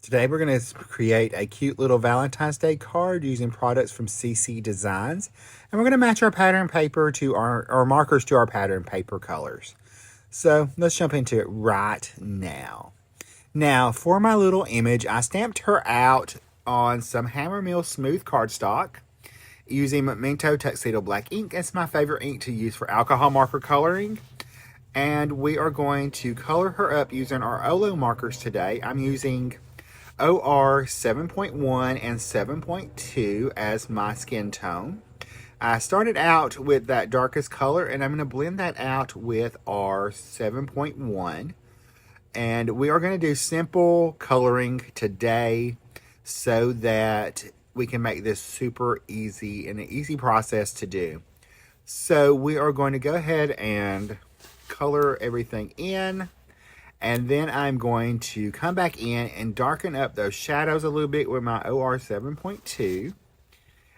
Today we're going to create a cute little Valentine's Day card using products from CC Designs. And we're going to match our pattern paper to our markers to our pattern paper colors. So let's jump into it right now. Now for my little image, I stamped her out on some Hammer Mill smooth cardstock using Memento Tuxedo Black ink. It's my favorite ink to use for alcohol marker coloring. And we are going to color her up using our OLO markers today. I'm using OR 7.1 and 7.2 as my skin tone. I started out with that darkest color, and I'm going to blend that out with our 7.1. And we are going to do simple coloring today so that we can make this super easy and an easy process to do. So we are going to go ahead and color everything in. And then I'm going to come back in and darken up those shadows a little bit with my OR 7.2.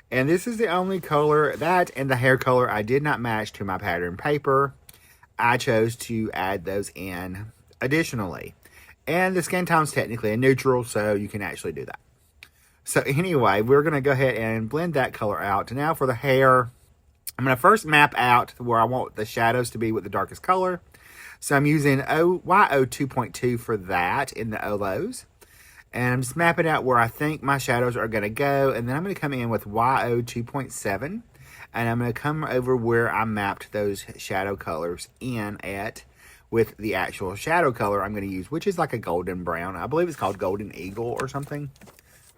And this is the only color, that and the hair color, I did not match to my pattern paper. I chose to add those in additionally. And the skin tone's technically a neutral, so you can actually do that. So anyway, we're going to go ahead and blend that color out. Now for the hair, I'm going to first map out where I want the shadows to be with the darkest color. So I'm using YO 2.2 for that in the OLOs. And I'm just mapping out where I think my shadows are going to go. And then I'm going to come in with YO 2.7. And I'm going to come over where I mapped those shadow colors in at with the actual shadow color I'm going to use, which is like a golden brown. I believe it's called Golden Eagle or something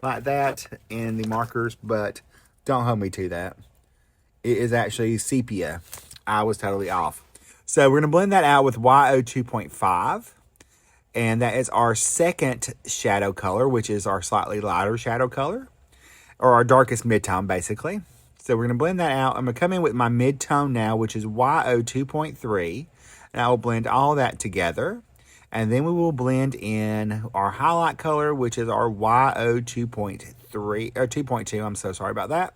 like that in the markers. But don't hold me to that. It is actually sepia. I was totally off. So we're going to blend that out with YO 2.5. And that is our second shadow color, which is our slightly lighter shadow color. Or our darkest mid-tone, basically. So we're going to blend that out. I'm going to come in with my mid-tone now, which is YO 2.3. And I will blend all that together. And then we will blend in our highlight color, which is our YO 2.3, or 2.2. I'm so sorry about that.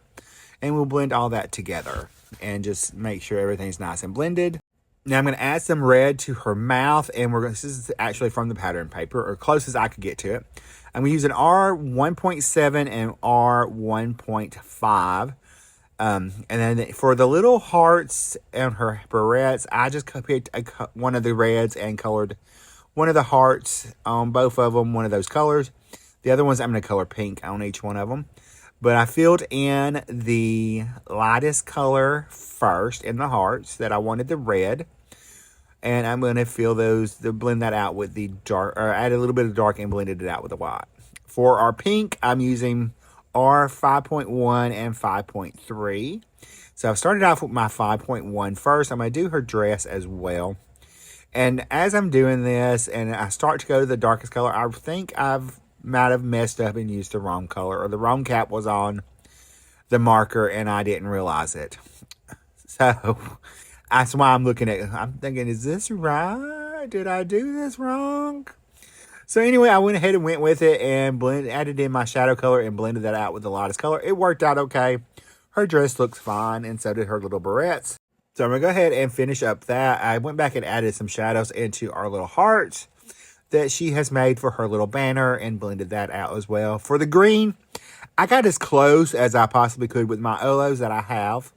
And we'll blend all that together. And just make sure everything's nice and blended. Now I'm going to add some red to her mouth, and this is actually from the pattern paper, or close as I could get to it. I'm going to use an R1.7 and R1.5. And then for the little hearts and her barrettes, I just picked one of the reds and colored one of the hearts on both of them, one of those colors. The other ones I'm going to color pink on each one of them. But I filled in the lightest color first in the hearts that I wanted the red. And I'm going to fill those, to blend that out with the dark, or add a little bit of dark and blended it out with the white. For our pink, I'm using R5.1 and 5.3. So I've started off with my 5.1 first. I'm going to do her dress as well. And as I'm doing this and I start to go to the darkest color, I think might have messed up and used the wrong color, or the wrong cap was on the marker and I didn't realize it. So that's why I'm thinking, is this right? Did I do this wrong? So anyway, I went ahead and went with it and added in my shadow color and blended that out with the lightest color. It worked out okay. Her dress looks fine, and so did her little barrettes. So I'm going to go ahead and finish up that. I went back and added some shadows into our little hearts that she has made for her little banner and blended that out as well. For the green, I got as close as I possibly could with my OLOs that I have.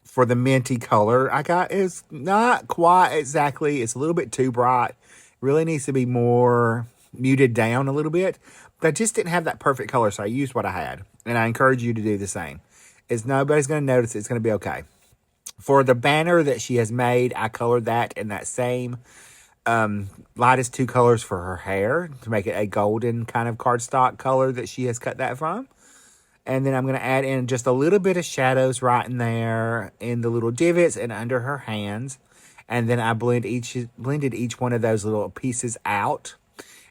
For the minty color, it's not quite exactly, it's a little bit too bright. Really needs to be more muted down a little bit. But I just didn't have that perfect color, so I used what I had. And I encourage you to do the same. Nobody's going to notice, it's going to be okay. For the banner that she has made, I colored that in that same lightest two colors for her hair to make it a golden kind of cardstock color that she has cut that from. And then I'm going to add in just a little bit of shadows right in there in the little divots and under her hands. And then I blended each one of those little pieces out.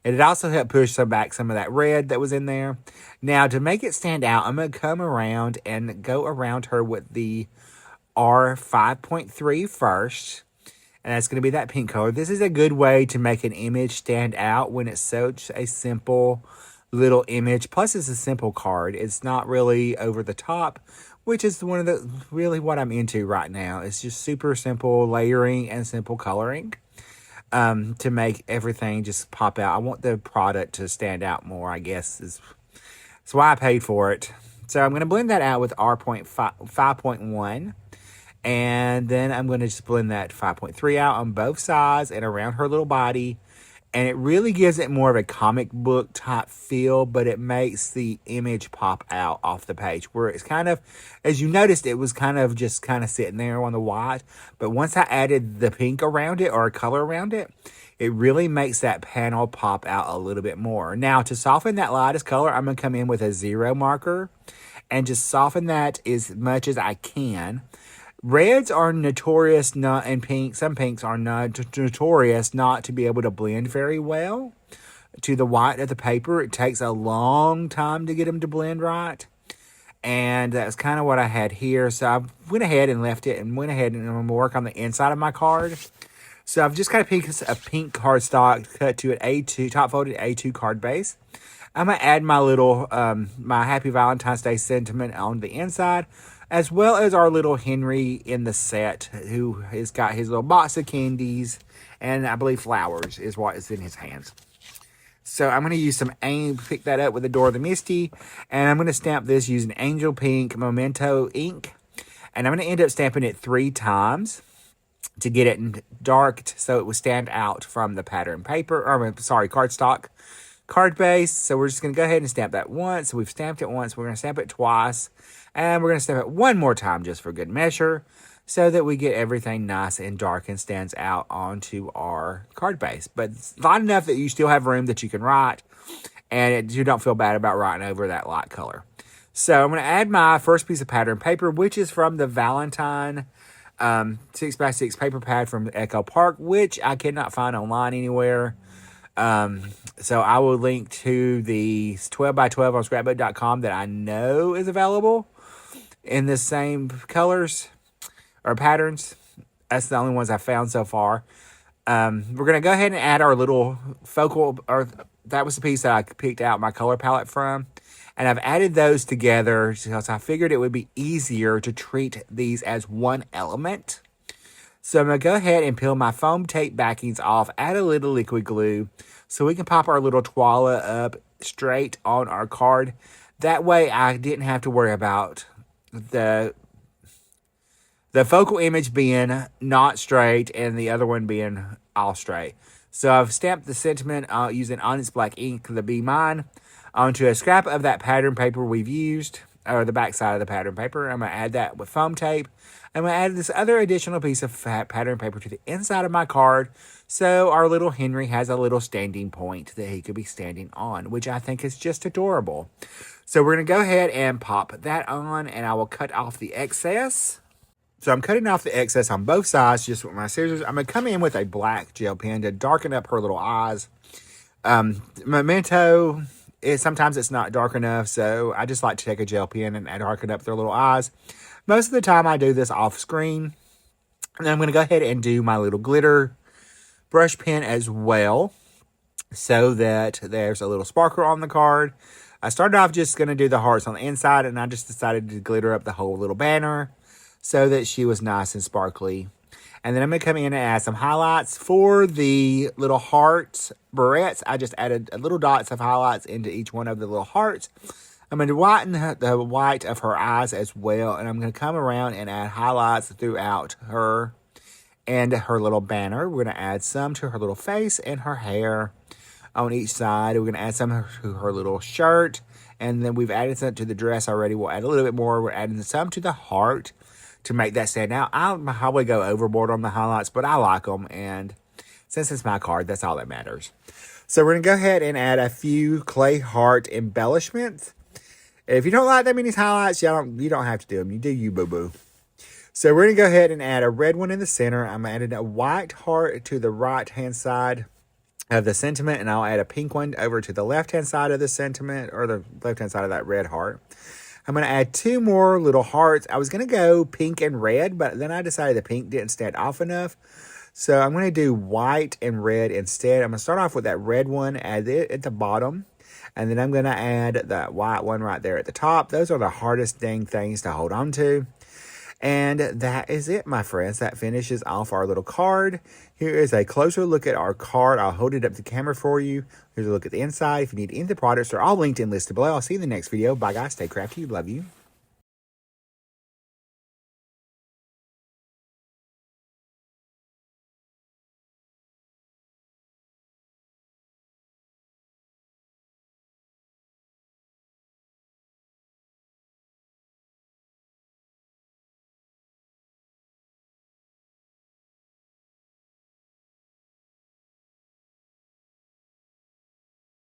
And it also helped push back some of that red that was in there. Now, to make it stand out, I'm going to come around and go around her with the R5.3 first. And that's going to be that pink color. This is a good way to make an image stand out when it's such a simple little image. Plus, it's a simple card. It's not really over the top, which is really what I'm into right now. It's just super simple layering and simple coloring. to make everything just pop out. I want the product to stand out more, I guess, that's why I paid for it. So I'm going to blend that out with R.5.1. And then I'm going to just blend that 5.3 out on both sides and around her little body. And it really gives it more of a comic book type feel, but it makes the image pop out off the page. Where it's kind of, as you noticed, it was kind of just kind of sitting there on the white. But once I added the pink around it or a color around it, it really makes that panel pop out a little bit more. Now, to soften that lightest color, I'm going to come in with a 0 marker and just soften that as much as I can. Reds are notorious not, and pink, some pinks are notorious not to be able to blend very well to the white of the paper. It takes a long time to get them to blend right. And that's kind of what I had here. So I went ahead and left it and went ahead and I'm going to work on the inside of my card. So I've just got a piece of pink cardstock cut to an A2, top-folded A2 card base. I'm going to add my little, my Happy Valentine's Day sentiment on the inside, as well as our little Henry in the set, who has got his little box of candies, and I believe flowers is what is in his hands. So I'm going to use some, pick that up with the Door of the Misty, and I'm going to stamp this using Angel Pink Memento ink, and I'm going to end up stamping it 3 times to get it darked so it would stand out from the pattern paper, cardstock card base. So we're just going to go ahead and stamp that once. We've stamped it once. We're going to stamp it twice. And we're going to stamp it one more time just for good measure so that we get everything nice and dark and stands out onto our card base. But it's light enough that you still have room that you can write and you don't feel bad about writing over that light color. So I'm going to add my first piece of pattern paper, which is from the Valentine 6x6 paper pad from Echo Park, which I cannot find online anywhere. So I will link to the 12x12 on scrapbook.com that I know is available in the same colors or patterns. That's the only ones I've found so far. We're going to go ahead and add our little focal, or that was the piece that I picked out my color palette from. And I've added those together because I figured it would be easier to treat these as one element. So I'm going to go ahead and peel my foam tape backings off, add a little liquid glue so we can pop our little Twila up straight on our card. That way I didn't have to worry about the focal image being not straight and the other one being all straight. So I've stamped the sentiment using Onyx Black ink, the Be Mine, onto a scrap of that pattern paper we've used, or the back side of the pattern paper. I'm going to add that with foam tape. I'm going to add this other additional piece of pattern paper to the inside of my card so our little Henry has a little standing point that he could be standing on, which I think is just adorable. So we're going to go ahead and pop that on, and I will cut off the excess. So I'm cutting off the excess on both sides just with my scissors. I'm going to come in with a black gel pen to darken up her little eyes. Memento, sometimes it's not dark enough, so I just like to take a gel pen and darken up their little eyes. Most of the time I do this off screen. And then I'm going to go ahead and do my little glitter brush pen as well, so that there's a little sparkle on the card. I started off just going to do the hearts on the inside, and I just decided to glitter up the whole little banner so that she was nice and sparkly. And then I'm going to come in and add some highlights. For the little heart barrettes, I just added a little dots of highlights into each one of the little hearts. I'm going to whiten the white of her eyes as well, and I'm going to come around and add highlights throughout her and her little banner. We're going to add some to her little face and her hair on each side. We're going to add some to her little shirt, and then we've added some to the dress already. We'll add a little bit more. We're adding some to the heart to make that stand out. I'll probably go overboard on the highlights, but I like them, and since it's my card, that's all that matters. So we're going to go ahead and add a few clay heart embellishments. If you don't like that many highlights, you don't have to do them. You do you, boo-boo. So we're going to go ahead and add a red one in the center. I'm adding a white heart to the right-hand side of the sentiment, and I'll add a pink one over to the left-hand side of the sentiment, or the left-hand side of that red heart. I'm going to add 2 more little hearts. I was going to go pink and red, but then I decided the pink didn't stand off enough. So I'm going to do white and red instead. I'm going to start off with that red one, add it at the bottom. And then I'm going to add that white one right there at the top. Those are the hardest dang things to hold on to. And that is it, my friends. That finishes off our little card. Here is a closer look at our card. I'll hold it up to the camera for you. Here's a look at the inside. If you need any of the products, they're all linked and listed below. I'll see you in the next video. Bye, guys. Stay crafty. Love you.